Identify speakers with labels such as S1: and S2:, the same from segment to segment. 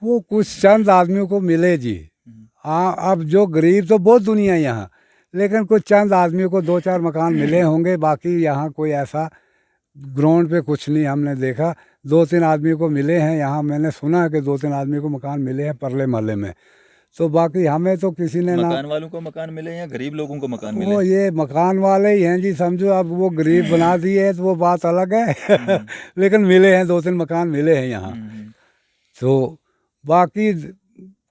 S1: वो कुछ चंद आदमियों को मिले जी। हाँ, अब जो गरीब तो बहुत दुनिया है यहाँ, लेकिन कुछ चंद आदमियों को 2-4 मकान मिले होंगे। बाकी यहाँ कोई ऐसा ग्राउंड पे कुछ नहीं हमने देखा। 2-3 आदमियों को मिले हैं यहाँ, मैंने सुना है कि 2-3 आदमियों को मकान मिले हैं परले महल्ले में। तो बाकी हमें तो किसी ने ना,
S2: मकान वालों को मकान मिले या गरीब लोगों को मकान मिले?
S1: वो ये मकान वाले ही हैं जी, समझो। अब वो गरीब बना दिए तो वो बात अलग है लेकिन मिले हैं, 2-3 मकान मिले हैं यहाँ। तो बाकी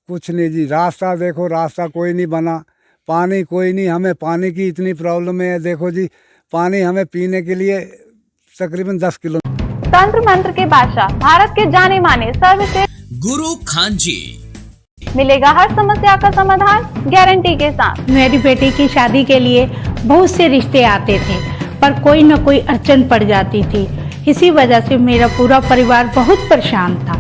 S1: कुछ नहीं जी। रास्ता देखो, रास्ता कोई नहीं बना, पानी कोई नहीं। हमें पानी की इतनी प्रॉब्लम है, देखो जी, पानी हमें पीने के लिए तकरीबन 10 किलो।
S3: तंत्र मंत्र के बादशाह, भारत के जाने माने सर्वश्रेष्ठ
S4: गुरु खान जी,
S3: मिलेगा हर समस्या का समाधान गारंटी के साथ।
S5: मेरी बेटी की शादी के लिए बहुत से रिश्ते आते थे, पर कोई न कोई अड़चन पड़ जाती थी। इसी वजह से मेरा पूरा परिवार बहुत परेशान था।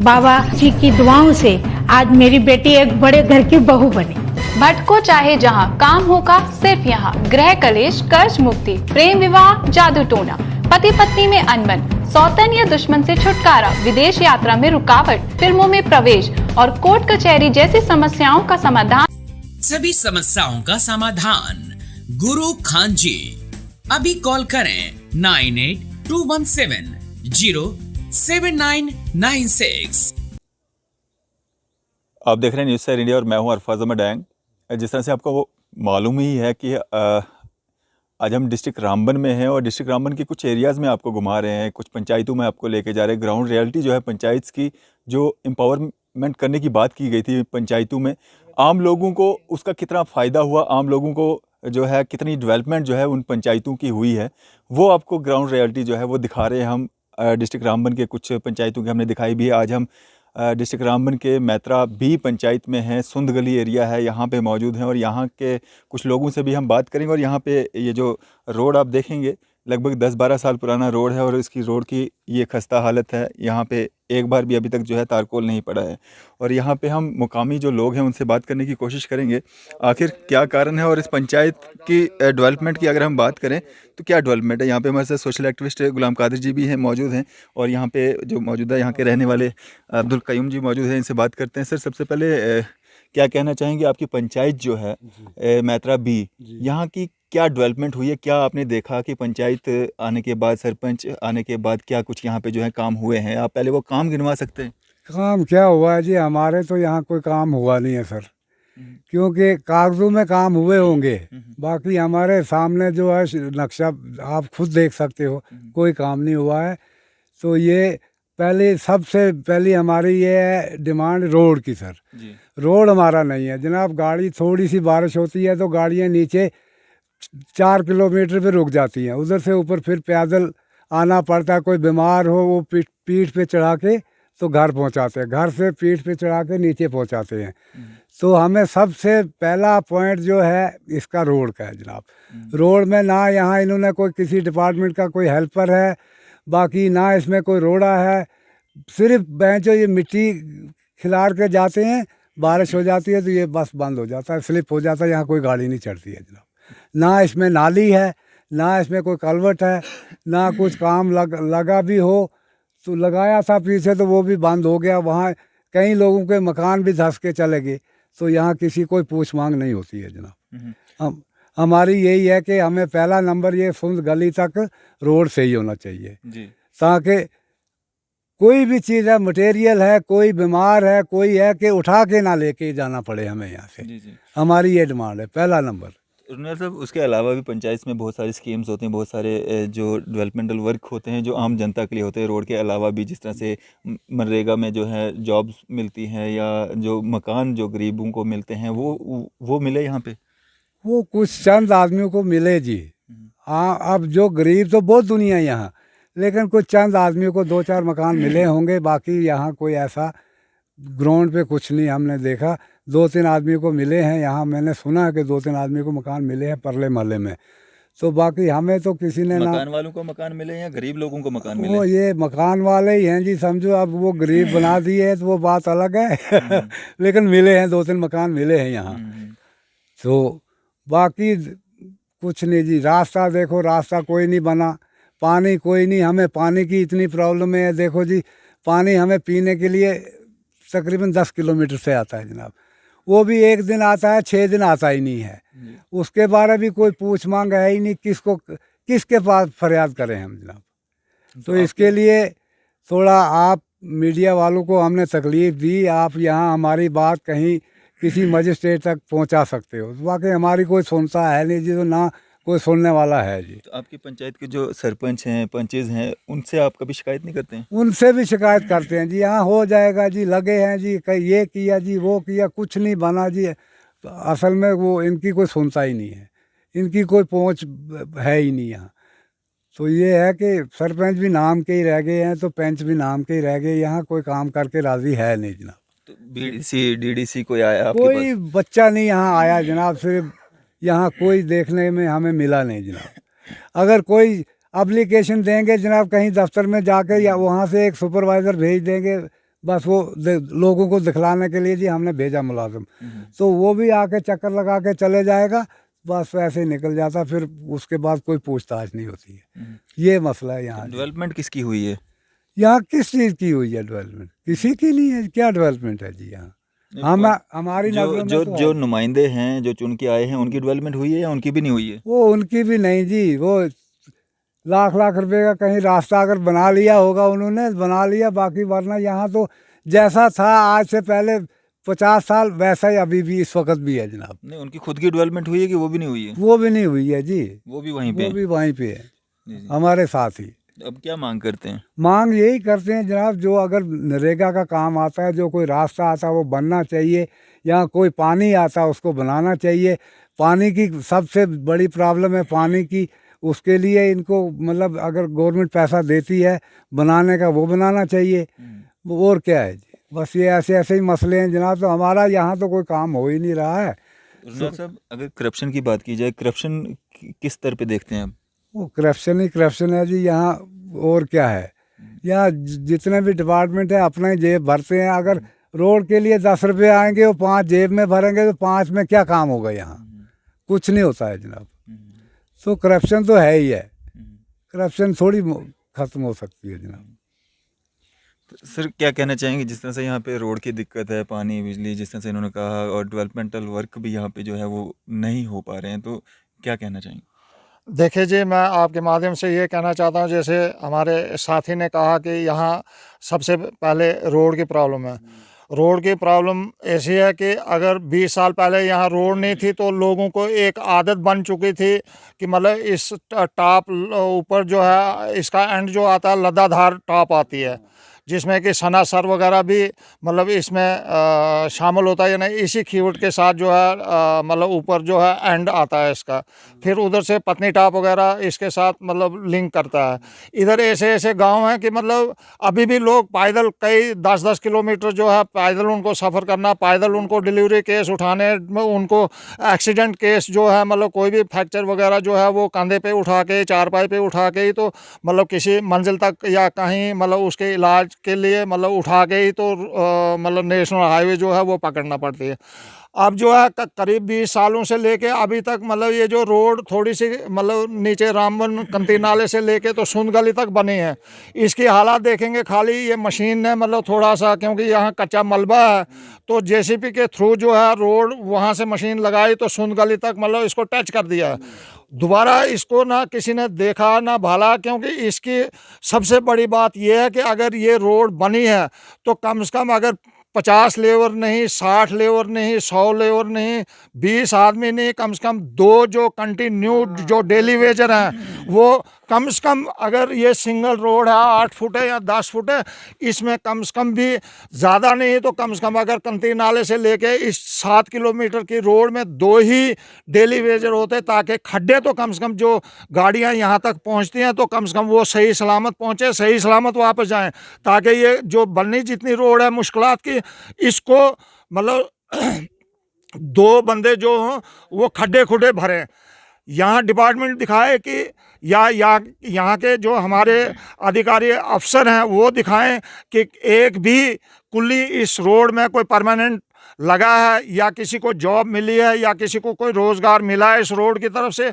S5: बाबा जी की दुआओं से आज मेरी बेटी एक बड़े घर की बहू बनी।
S3: भटको चाहे जहां, काम होगा सिर्फ यहाँ। गृह कलेश, कर्ज मुक्ति, प्रेम विवाह, जादू टोना, पति पत्नी में अनबन, सौतन या दुश्मन से छुटकारा, विदेश यात्रा में रुकावट, फिल्मों में प्रवेश और कोर्ट कचहरी जैसी समस्याओं का समाधान।
S4: सभी समस्याओं का समाधान गुरु खान जी। अभी कॉल करें 9821707996।
S2: आप देख रहे हैं न्यूज़ सर इंडिया और मैं हूं अरफाज अहमद डैंग। जिस तरह से आपको वो मालूम ही है कि आज हम डिस्ट्रिक्ट रामबन में हैं और डिस्ट्रिक्ट रामबन के कुछ एरियाज़ में आपको घुमा रहे हैं, कुछ पंचायतों में आपको लेके जा रहे हैं। ग्राउंड रियलिटी जो है पंचायत की, जो एम्पावरमेंट करने की बात की गई थी पंचायतों में, आम लोगों को उसका कितना फ़ायदा हुआ, आम लोगों को जो है कितनी डेवलपमेंट जो है उन पंचायतों की हुई है, वो आपको ग्राउंड रियलिटी जो है वो दिखा रहे हैं हम। डिस्ट्रिक्ट रामबन के कुछ पंचायतों की हमने दिखाई भी है। आज हम डिस्ट्रिक्ट रामबन के मैत्रा बी पंचायत में हैं, सुंद गली एरिया है, यहाँ पे मौजूद हैं और यहाँ के कुछ लोगों से भी हम बात करेंगे। और यहाँ पे ये जो रोड आप देखेंगे लगभग 10-12 साल पुराना रोड है और इसकी रोड की ये खस्ता हालत है। यहाँ पे एक बार भी अभी तक जो है तारकोल नहीं पड़ा है। और यहाँ पे हम मुकामी जो लोग हैं उनसे बात करने की कोशिश करेंगे, आखिर क्या कारण है और इस पंचायत की डेवलपमेंट की अगर हम बात करें तो क्या डेवलपमेंट है। यहाँ पे हमारे साथ सोशल एक्टिविस्ट गुलाम कादिर जी भी हैं, मौजूद हैं। और यहाँ पे जो मौजूदा यहाँ के रहने वाले अब्दुल कयूम जी मौजूद हैं, इनसे बात करते हैं। सर, सबसे पहले क्या कहना चाहेंगे, आपकी पंचायत जो है मैत्रा बी, यहाँ की क्या डेवलपमेंट हुई है? क्या आपने देखा कि पंचायत आने के बाद, सरपंच आने के बाद क्या कुछ यहाँ पे जो है काम हुए हैं? आप पहले वो काम गिनवा सकते हैं?
S1: काम क्या हुआ है जी, हमारे तो यहाँ कोई काम हुआ नहीं है सर, क्योंकि कागजों में काम हुए होंगे। बाकी हमारे सामने जो है नक्शा आप खुद देख सकते हो, कोई काम नहीं हुआ है। तो ये पहले, सबसे पहली हमारी ये है डिमांड रोड की सर। रोड हमारा नहीं है जनाब। गाड़ी, थोड़ी सी बारिश होती है तो गाड़ियाँ नीचे 4 किलोमीटर पे रुक जाती हैं, उधर से ऊपर फिर पैदल आना पड़ता है। कोई बीमार हो वो पीठ पे चढ़ा के तो घर पहुंचाते हैं, घर से पीठ पे चढ़ा के नीचे पहुंचाते हैं। तो हमें सबसे पहला पॉइंट जो है इसका रोड का है जनाब। रोड में ना यहाँ इन्होंने कोई किसी डिपार्टमेंट का कोई हेल्पर है, बाकी ना इसमें कोई रोड़ा है। सिर्फ बेंचो ये मिट्टी खिलार के जाते हैं, बारिश हो जाती है तो ये बस बंद हो जाता है, स्लिप हो जाता है, यहाँ कोई गाड़ी नहीं चढ़ती है जनाब। ना इसमें नाली है, ना इसमें कोई कलवट है, ना कुछ काम लगा भी हो तो लगाया था पीछे तो वो भी बंद हो गया। वहाँ कई लोगों के मकान भी धंस के चले गए। तो यहाँ किसी कोई पूछ मांग नहीं होती है जनाब। हमारी यही है कि हमें पहला नंबर ये सुंद गली तक रोड सही होना चाहिए, ताकि कोई भी चीज़ है, मटेरियल है, कोई बीमार है, कोई है कि उठा के ना लेके जाना पड़े हमें यहाँ से। हमारी ये डिमांड है, पहला नंबर।
S2: साहब, उसके अलावा भी पंचायत में बहुत सारी स्कीम्स होती हैं, बहुत सारे जो डेवलपमेंटल वर्क होते हैं जो आम जनता के लिए होते हैं। रोड के अलावा भी जिस तरह से मनरेगा में जो है जॉब्स मिलती हैं या जो मकान जो गरीबों को मिलते हैं, वो मिले यहाँ पे?
S1: वो कुछ चंद आदमियों को मिले जी। हाँ, अब जो गरीब तो बहुत दुनिया है यहाँ, लेकिन कुछ चंद आदमियों को 2-4 मकान मिले होंगे। बाकी यहाँ कोई ऐसा ग्राउंड पे कुछ नहीं हमने देखा। 2-3 आदमियों को मिले हैं यहाँ, मैंने सुना है कि 2-3 आदमियों को मकान मिले हैं परले महल्ले में। तो बाकी हमें तो किसी ने ना,
S2: मकान वालों को मकान मिले या गरीब लोगों को मकान मिले?
S1: वो ये मकान वाले ही हैं जी, समझो। अब वो गरीब बना दिए तो वो बात अलग है लेकिन मिले हैं, 2-3 मकान मिले हैं यहाँ। तो बाकी कुछ नहीं जी। रास्ता देखो, रास्ता कोई नहीं बना, पानी कोई नहीं। हमें पानी की इतनी प्रॉब्लम है, देखो जी, पानी हमें पीने के लिए तकरीबन 10 किलोमीटर से आता है जनाब। वो भी एक दिन आता है, 6 दिन आता ही नहीं है। उसके बारे भी कोई पूछ मांग है ही नहीं, किसके पास फरियाद करें हम जनाब। तो इसके लिए थोड़ा आप मीडिया वालों को हमने तकलीफ़ दी, आप यहाँ हमारी बात कहीं किसी मजिस्ट्रेट तक पहुँचा सकते हो। वाकई हमारी कोई सुनता है नहीं जी, तो ना कोई सुनने वाला है जी।
S2: तो आपकी पंचायत के जो सरपंच हैं, पंचेज़ हैं, उनसे आप कभी शिकायत नहीं करते हैं?
S1: उनसे भी शिकायत करते हैं जी, यहाँ हो जाएगा जी, लगे हैं जी, कहीं ये किया जी, वो किया, कुछ नहीं बना जी। तो असल में वो इनकी कोई सुनता ही नहीं है, इनकी कोई पहुँच है ही नहीं यहाँ। तो ये है कि सरपंच भी नाम के ही रह गए हैं, तो पंच भी नाम के ही रह गए, यहाँ कोई काम करके राज़ी है नहीं जनाब।
S2: तो बीडीसी, डीडीसी कोई आया आपके
S1: कोई
S2: पास?
S1: बच्चा नहीं यहाँ आया जनाब, सिर्फ यहाँ कोई देखने में हमें मिला नहीं जनाब। अगर कोई एप्लीकेशन देंगे जनाब कहीं दफ्तर में जाकर, या वहाँ से एक सुपरवाइज़र भेज देंगे, बस वो लोगों को दिखलाने के लिए जी हमने भेजा मुलाजिम, तो वो भी आके चक्कर लगा के चले जाएगा, बस वैसे ही निकल जाता, फिर उसके बाद कोई पूछताछ नहीं होती है। ये मसला है यहाँ।
S2: डेवलपमेंट किसकी हुई है?
S1: यहाँ किस चीज़ की हुई है डेवलपमेंट? किसी की नहीं है। क्या डेवलपमेंट है जी यहाँ? हम हमारी नज़रों में तो
S2: जो नुमाइंदे हैं, जो चुन के आए हैं, उनकी डेवलपमेंट हुई है या उनकी भी नहीं हुई है?
S1: वो उनकी भी नहीं जी। वो लाख लाख रुपए का कहीं रास्ता अगर बना लिया होगा उन्होंने, बना लिया, बाकी वरना यहाँ तो जैसा था आज से पहले 50 साल वैसा ही अभी भी इस वक्त भी है जनाब।
S2: नहीं, उनकी खुद की डेवलपमेंट हुई है कि वो भी नहीं हुई है?
S1: वो भी नहीं हुई है जी,
S2: वो भी वहीं पे
S1: वो
S2: है?
S1: भी वहीं पे है
S2: जी, जी।
S1: हमारे साथ ही।
S2: अब क्या मांग करते हैं?
S1: मांग यही करते हैं जनाब, जो अगर नरेगा का काम आता है, जो कोई रास्ता आता है वो बनना चाहिए, या कोई पानी आता है उसको बनाना चाहिए। पानी की सबसे बड़ी प्रॉब्लम है पानी की, उसके लिए इनको मतलब अगर गवर्नमेंट पैसा देती है बनाने का, वो बनाना चाहिए। और क्या है जी, बस ये ऐसे ऐसे ही मसले हैं जनाब। तो हमारा यहाँ तो कोई काम हो ही नहीं रहा है।
S2: रुनाल साहब, अगर करप्शन की बात की जाए, करप्शन किस स्तर पे देखते हैं आप?
S1: वो करप्शन ही करप्शन है जी यहाँ, और क्या है। यहाँ जितने भी डिपार्टमेंट है अपना ही जेब भरते हैं। अगर रोड के लिए 10 रुपये आएंगे, वो 5 जेब में भरेंगे, तो 5 में क्या काम होगा? यहाँ कुछ नहीं होता है जनाब। तो करप्शन तो है ही है, करप्शन थोड़ी ख़त्म हो सकती है जनाब।
S2: तो सर, क्या कहना चाहेंगे, जिस तरह से यहाँ पे रोड की दिक्कत है, पानी, बिजली, जिस तरह से इन्होंने कहा, और डेवलपमेंटल वर्क भी यहाँ पे जो है वो नहीं हो पा रहे हैं, तो क्या कहना चाहेंगे?
S6: देखिए जी, मैं आपके माध्यम से ये कहना चाहता हूँ, जैसे हमारे साथी ने कहा कि यहाँ सबसे पहले रोड की प्रॉब्लम है। रोड की प्रॉब्लम ऐसी है कि अगर 20 साल पहले यहाँ रोड नहीं थी तो लोगों को एक आदत बन चुकी थी कि मतलब इस टॉप ऊपर जो है, इसका एंड जो आता है लद्दाधार टॉप आती है, जिसमें कि सनासर वगैरह भी मतलब इसमें शामिल होता है, यानी इसी कीवर्ड के साथ जो है मतलब ऊपर जो है एंड आता है इसका। फिर उधर से पत्नी टॉप वगैरह इसके साथ मतलब लिंक करता है। इधर ऐसे ऐसे गांव हैं कि मतलब अभी भी लोग पैदल कई 10-10 किलोमीटर जो है पैदल उनको सफ़र करना, पैदल उनको डिलीवरी केस उठाने में, उनको एक्सीडेंट केस जो है मतलब कोई भी फ्रैक्चर वगैरह जो है वो कंधे पे उठा के, चारपाई पे उठा के ही तो मतलब किसी मंजिल तक या कहीं मतलब उसके इलाज के लिए मतलब उठा के ही तो मतलब नेशनल हाईवे जो है वो पकड़ना पड़ती है। अब जो है करीब 20 सालों से लेके अभी तक मतलब ये जो रोड थोड़ी सी मतलब नीचे रामबन कंती नाले से लेके तो सुंद गली तक बनी है, इसकी हालात देखेंगे खाली ये मशीन ने मतलब थोड़ा सा, क्योंकि यहाँ कच्चा मलबा है, तो जेसीबी के थ्रू जो है रोड वहाँ से मशीन लगाई तो सुंद गली तक मतलब इसको टच कर दिया है। दोबारा इसको ना किसी ने देखा ना भाला, क्योंकि इसकी सबसे बड़ी बात यह है कि अगर ये रोड बनी है तो कम से कम अगर 50 लेबर नहीं, 60 लेबर नहीं, 100 लेबर नहीं, 20 आदमी नहीं, कम से कम 2 जो कंटिन्यू जो डेली वेजर हैं वो कम से कम, अगर ये सिंगल रोड है 8 फुट है या 10 फुट है, इसमें कम से कम भी ज़्यादा नहीं तो कम से कम अगर कंती नाले से लेके इस 7 किलोमीटर की रोड में 2 ही डेली वेजर होते, ताकि खड्डे तो कम से कम जो गाड़ियां यहाँ तक पहुँचती हैं तो कम से कम वो सही सलामत पहुँचे, सही सलामत वापस जाएं, ताकि ये जो बननी जितनी रोड है मुश्किलात की, इसको मतलब 2 बंदे जो हों वो खड्डे खुड्डे भरें। यहाँ डिपार्टमेंट दिखाए कि या यहाँ के जो हमारे अधिकारी अफसर हैं वो दिखाएं कि एक भी कुल्ली इस रोड में कोई परमानेंट लगा है या किसी को जॉब मिली है या किसी को कोई रोज़गार मिला है इस रोड की तरफ से।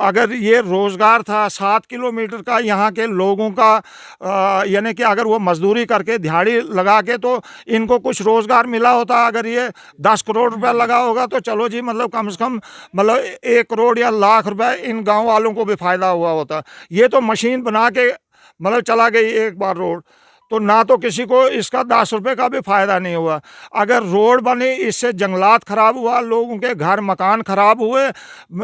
S6: अगर ये रोज़गार था 7 किलोमीटर का यहाँ के लोगों का, यानी कि अगर वो मजदूरी करके दिहाड़ी लगा के तो इनको कुछ रोज़गार मिला होता। अगर ये 10 करोड़ रुपया लगा होगा तो चलो जी, मतलब कम से कम मतलब 1 करोड़ या लाख रुपए इन गांव वालों को भी फ़ायदा हुआ होता। ये तो मशीन बना के मतलब चला गई एक बार रोड, तो ना तो किसी को इसका 10 रुपये का भी फ़ायदा नहीं हुआ। अगर रोड बनी इससे जंगलात ख़राब हुआ, लोगों के घर मकान ख़राब हुए।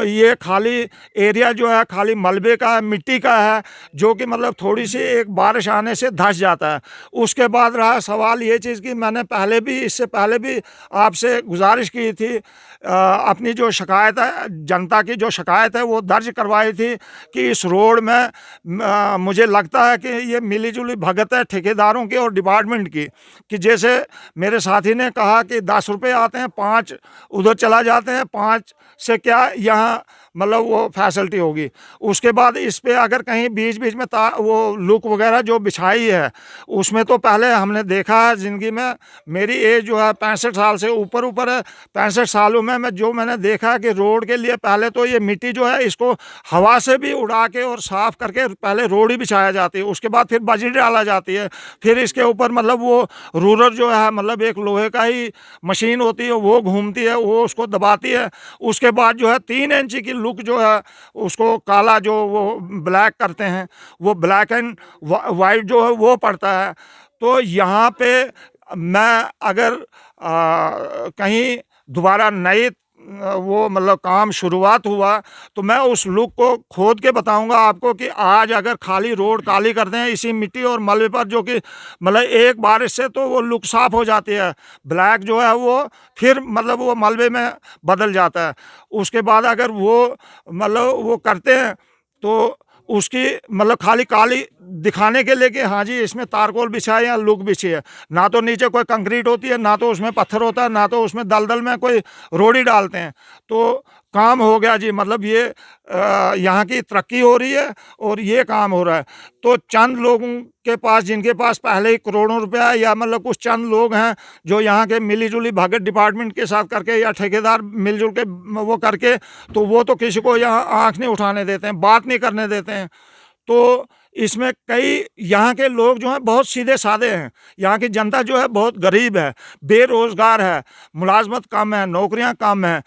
S6: ये खाली एरिया जो है खाली मलबे का है, मिट्टी का है, जो कि मतलब थोड़ी सी एक बारिश आने से धंस जाता है। उसके बाद रहा सवाल ये चीज़ की मैंने पहले भी इससे पहले भी आपसे गुजारिश की थी, अपनी जो शिकायत है, जनता की जो शिकायत है वो दर्ज करवाई थी कि इस रोड में मुझे लगता है कि ये मिली जुली भगत है ठेकेदारों की और डिपार्टमेंट की। कि जैसे मेरे साथी ने कहा कि 10 रुपये आते हैं, 5 उधर चला जाते हैं, 5 से क्या यहाँ मतलब वो फैसिलिटी होगी। उसके बाद इस पे अगर कहीं बीच बीच में वो लुक वगैरह जो बिछाई है उसमें तो पहले हमने देखा है ज़िंदगी में, मेरी एज जो है 65 साल से ऊपर है, 65 सालों में मैंने देखा है कि रोड के लिए पहले तो ये मिट्टी जो है इसको हवा से भी उड़ा के और साफ़ करके पहले रोड ही बिछाया जाती है, उसके बाद फिर बजरी डाला जाती है, फिर इसके ऊपर मतलब वो रूलर जो है मतलब एक लोहे का ही मशीन होती है वो घूमती है, वो उसको दबाती है। उसके बाद जो है 3 इंच की लुक जो है उसको काला जो वो ब्लैक करते हैं वो ब्लैक एंड वाइट जो है वो पड़ता है। तो यहाँ पे मैं अगर कहीं दोबारा नई वो मतलब काम शुरुआत हुआ तो मैं उस लुक को खोद के बताऊंगा आपको कि आज अगर खाली रोड काली करते हैं इसी मिट्टी और मलबे पर, जो कि मतलब एक बारिश से तो वो लुक साफ हो जाती है, ब्लैक जो है वो फिर मतलब वो मलबे में बदल जाता है। उसके बाद अगर वो मतलब वो करते हैं तो उसकी मतलब खाली काली दिखाने के लिए कि हाँ जी इसमें तारकोल बिछा है या लुक बिछी है, ना तो नीचे कोई कंक्रीट होती है, ना तो उसमें पत्थर होता है, ना तो उसमें दलदल में कोई रोड़ी डालते हैं, तो काम हो गया जी। मतलब ये यहाँ की तरक्की हो रही है और ये काम हो रहा है। तो चंद लोगों के पास जिनके पास पहले ही करोड़ों रुपया है या मतलब कुछ चंद लोग हैं जो यहाँ के मिली जुली भगत डिपार्टमेंट के साथ करके या ठेकेदार मिलजुल के वो करके, तो वो तो किसी को यहाँ आँख नहीं उठाने देते हैं, बात नहीं करने देते हैं। तो इसमें कई यहाँ के लोग जो हैं बहुत सीधे साधे हैं, यहाँ की जनता जो है बहुत गरीब है, बेरोज़गार है, मुलाजमत कम है, नौकरियाँ कम हैं।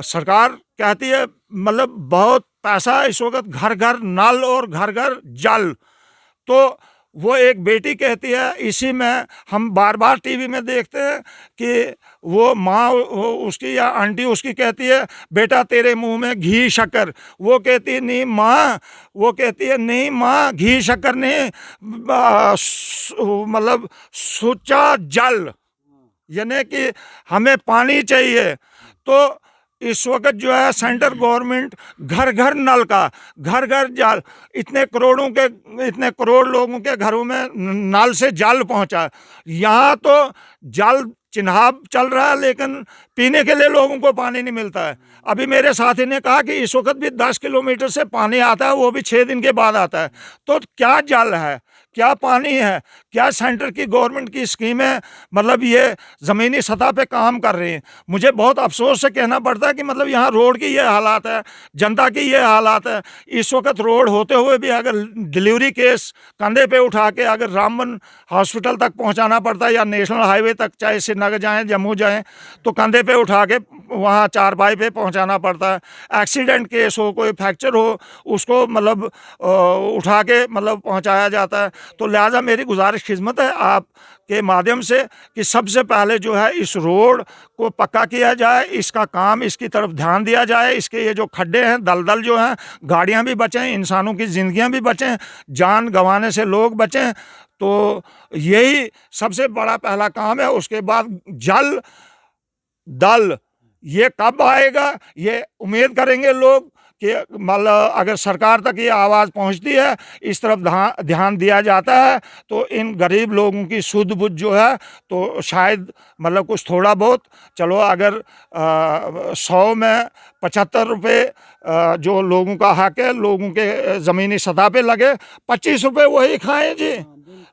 S6: सरकार कहती है मतलब बहुत पैसा इस वक्त घर घर नल और घर घर जल, तो वो एक बेटी कहती है, इसी में हम बार बार टीवी में देखते हैं कि वो माँ उसकी या आंटी उसकी कहती है बेटा तेरे मुंह में घी शक्कर, वो कहती है नहीं माँ, वो कहती है नहीं माँ घी शक्कर नहीं, मतलब सुच्चा जल, यानी कि हमें पानी चाहिए। तो इस वक्त जो है सेंट्रल गवर्नमेंट घर घर नल का, घर घर जल, इतने करोड़ लोगों के घरों में नल से जल पहुंचा। यहाँ तो जल चिन्हाब चल रहा है लेकिन पीने के लिए लोगों को पानी नहीं मिलता है। अभी मेरे साथी ने कहा कि इस वक्त भी 10 किलोमीटर से पानी आता है, वो भी 6 दिन के बाद आता है। तो क्या जल है, क्या पानी है, क्या सेंटर की गवर्नमेंट की स्कीमें मतलब ये ज़मीनी सतह पे काम कर रही हैं। मुझे बहुत अफसोस से कहना पड़ता है कि मतलब यहाँ रोड की ये हालात है, जनता की ये हालात है। इस वक्त रोड होते हुए भी अगर डिलीवरी केस कंधे पे उठा के अगर रामबन हॉस्पिटल तक पहुँचाना पड़ता है या नेशनल हाईवे तक, चाहे श्रीनगर जाएँ जम्मू जाएँ, तो कंधे पे उठा के वहाँ चारपाई पे पहुँचाना पड़ता है। एक्सीडेंट केस हो, कोई फ्रैक्चर हो, उसको मतलब उठा के मतलब पहुँचाया जाता है। तो लिहाजा मेरी गुजारिश खिदमत है आप के माध्यम से कि सबसे पहले जो है इस रोड को पक्का किया जाए, इसका काम इसकी तरफ ध्यान दिया जाए। इसके ये जो खड्डे हैं, दलदल जो हैं, गाड़ियां भी बचें, इंसानों की ज़िंदगियां भी बचें, जान गंवाने से लोग बचें। तो यही सबसे बड़ा पहला काम है। उसके बाद जल दल ये कब आएगा ये उम्मीद करेंगे लोग कि मतलब अगर सरकार तक ये आवाज़ पहुंचती है, इस तरफ ध्यान दिया जाता है, तो इन गरीब लोगों की सुध बुध जो है तो शायद मतलब कुछ थोड़ा बहुत, चलो अगर 100 में 75 रुपये जो लोगों का हक है, लोगों के ज़मीनी सतह पे लगे, 25 रुपये वही खाएं जी।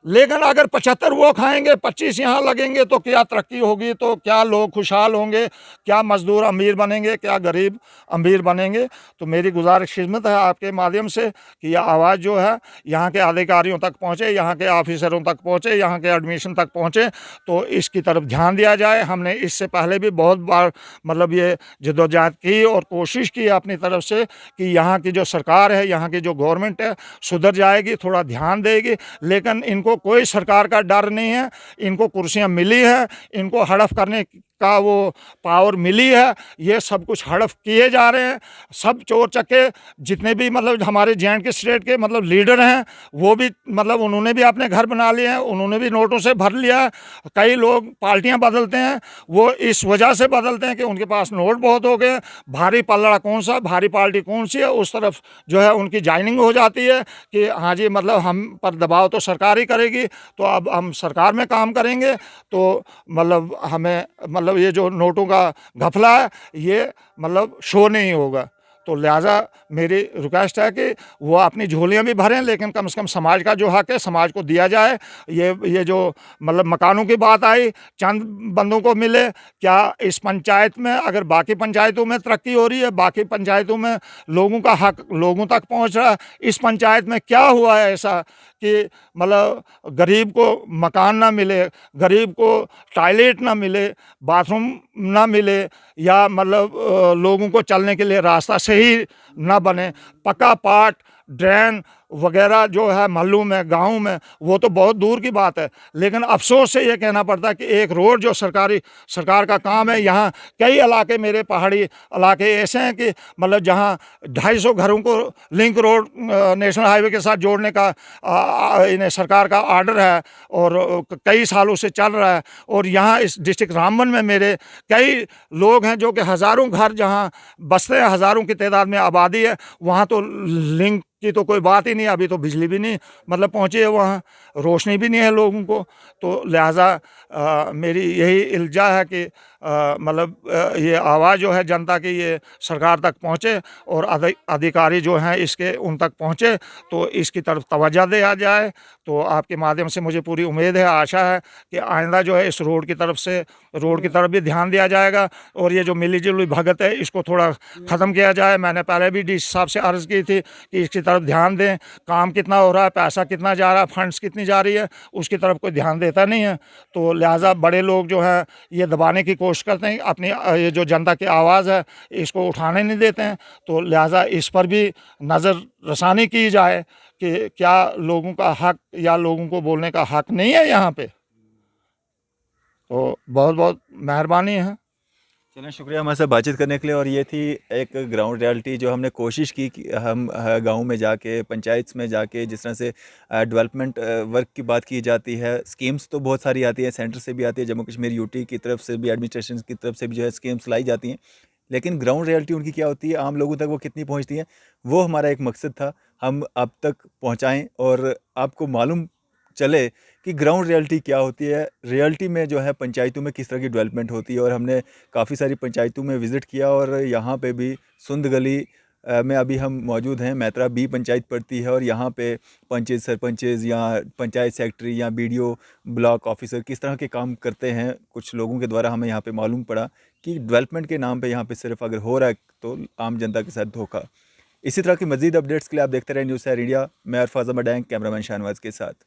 S6: लेकिन अगर 75 वो खाएंगे, 25 यहाँ लगेंगे तो क्या तरक्की होगी, तो क्या लोग खुशहाल होंगे, क्या मजदूर अमीर बनेंगे, क्या गरीब अमीर बनेंगे। तो मेरी गुजारिश खिदमत है आपके माध्यम से कि यह आवाज़ जो है यहाँ के अधिकारियों तक पहुँचे, यहाँ के ऑफिसरों तक पहुँचे, यहाँ के एडमिशन तक पहुँचे, तो इसकी तरफ ध्यान दिया जाए। हमने इससे पहले भी बहुत बार मतलब ये जद्दोजहद की और कोशिश की अपनी तरफ से कि यहाँ की जो सरकार है, यहाँ की जो गवर्नमेंट है सुधर जाएगी, थोड़ा ध्यान देगी, लेकिन इनको कोई सरकार का डर नहीं है। इनको कुर्सियाँ मिली है, इनको हड़प करने का वो पावर मिली है, ये सब कुछ हड़प किए जा रहे हैं। सब चोर चक्के जितने भी मतलब हमारे जे.एंड.के स्टेट के मतलब लीडर हैं, वो भी मतलब उन्होंने भी अपने घर बना लिए हैं, उन्होंने भी नोटों से भर लिया है। कई लोग पार्टियां बदलते हैं, वो इस वजह से बदलते हैं कि उनके पास नोट बहुत हो गए। भारी पल्ला कौन सा, भारी पार्टी कौन सी है, उस तरफ जो है उनकी ज्वाइनिंग हो जाती है कि हाँ जी मतलब हम पर दबाव तो सरकार ही करेगी, तो अब हम सरकार में काम करेंगे। तो मतलब हमें मतलब ये जो नोटों का घपला है ये मतलब शो नहीं होगा। तो लिहाजा मेरी रिक्वेस्ट है कि वो अपनी झोलियाँ भी भरें, लेकिन कम से कम समाज का जो हक है समाज को दिया जाए। ये जो मतलब मकानों की बात आई, चंद बंदों को मिले, क्या इस पंचायत में अगर बाकी पंचायतों में तरक्की हो रही है, बाकी पंचायतों में लोगों का हक लोगों तक पहुंच रहा है, इस पंचायत में क्या हुआ है ऐसा कि मतलब गरीब को मकान ना मिले, गरीब को टॉयलेट ना मिले, बाथरूम ना मिले, या मतलब लोगों को चलने के लिए रास्ता सही ना बने, पक्का पाट ड्रेन वगैरह जो है महल्लों में गाँव में वो तो बहुत दूर की बात है। लेकिन अफसोस से ये कहना पड़ता है कि एक रोड जो सरकार का काम है, यहाँ कई इलाके मेरे पहाड़ी इलाके ऐसे हैं कि मतलब जहाँ 250 घरों को लिंक रोड नेशनल हाईवे के साथ जोड़ने का इन्हें सरकार का आर्डर है और कई सालों से चल रहा है। और यहाँ इस डिस्ट्रिक्ट रामबन में मेरे कई लोग हैं जो कि हज़ारों घर जहाँ बसते हैं, हज़ारों की तादाद में आबादी है, वहाँ तो लिंक की तो कोई बात ही नहीं। अभी तो बिजली भी नहीं मतलब पहुँची है, वहाँ रोशनी भी नहीं है लोगों को। तो लिहाजा मेरी यही इल्जा है कि मतलब ये आवाज़ जो है जनता की ये सरकार तक पहुँचे और अधिकारी जो हैं इसके उन तक पहुँचे, तो इसकी तरफ तवज्जो दिया जाए। तो आपके माध्यम से मुझे पूरी उम्मीद है, आशा है कि आइंदा जो है इस रोड की तरफ भी ध्यान दिया जाएगा और ये जो मिली जुली भगत है इसको थोड़ा ख़त्म किया जाए। मैंने पहले भी डी साहब से अर्ज़ की थी कि इसकी तरफ ध्यान दें, काम कितना हो रहा है, पैसा कितना जा रहा है, फंड्स कितनी जा रही है, उसकी तरफ कोई ध्यान देता नहीं है। तो लिहाजा बड़े लोग जो हैं ये दबाने की कोशिश करते हैं, अपनी ये जो जनता की आवाज़ है इसको उठाने नहीं देते हैं। तो लिहाजा इस पर भी नज़र रसानी की जाए कि क्या लोगों का हक या लोगों को बोलने का हक नहीं है यहाँ पे। तो बहुत बहुत मेहरबानी है।
S2: चलें, शुक्रिया हमारे साथ बातचीत करने के लिए। और ये थी एक ग्राउंड रियलिटी जो हमने कोशिश की कि हम गाँव में जाके, पंचायत में जाके, जिस तरह से डेवलपमेंट वर्क की बात की जाती है, स्कीम्स तो बहुत सारी आती है, सेंटर से भी आती है, जम्मू कश्मीर यूटी की तरफ से भी, एडमिनिस्ट्रेशन की तरफ से भी जो है स्कीम्स लाई जाती हैं, लेकिन ग्राउंड रियलिटी उनकी क्या होती है, आम लोगों तक वो कितनी पहुँचती है, वो हमारा एक मकसद था हम आप तक पहुँचाएँ और आपको मालूम चले कि ग्राउंड रियलिटी क्या होती है, रियलिटी में जो है पंचायतों में किस तरह की डेवलपमेंट होती है। और हमने काफ़ी सारी पंचायतों में विज़िट किया और यहाँ पे भी सुंद गली में अभी हम मौजूद हैं। मैत्रा बी पंचायत पड़ती है और यहाँ पे पंचेज, सरपंचेज या पंचायत सेक्रेटरी या बीडीओ, ब्लॉक ऑफिसर किस तरह के काम करते हैं, कुछ लोगों के द्वारा हमें यहाँ पे मालूम पड़ा कि डेवलपमेंट के नाम पे यहाँ पे सिर्फ अगर हो रहा है तो आम जनता के साथ धोखा। इसी तरह की मज़ीद अपडेट्स के लिए आप देखते रहे न्यूज़ सैर इंडिया। मैं अरफाज अहमद डैंग, कैमरामैन शाहनवाज के साथ।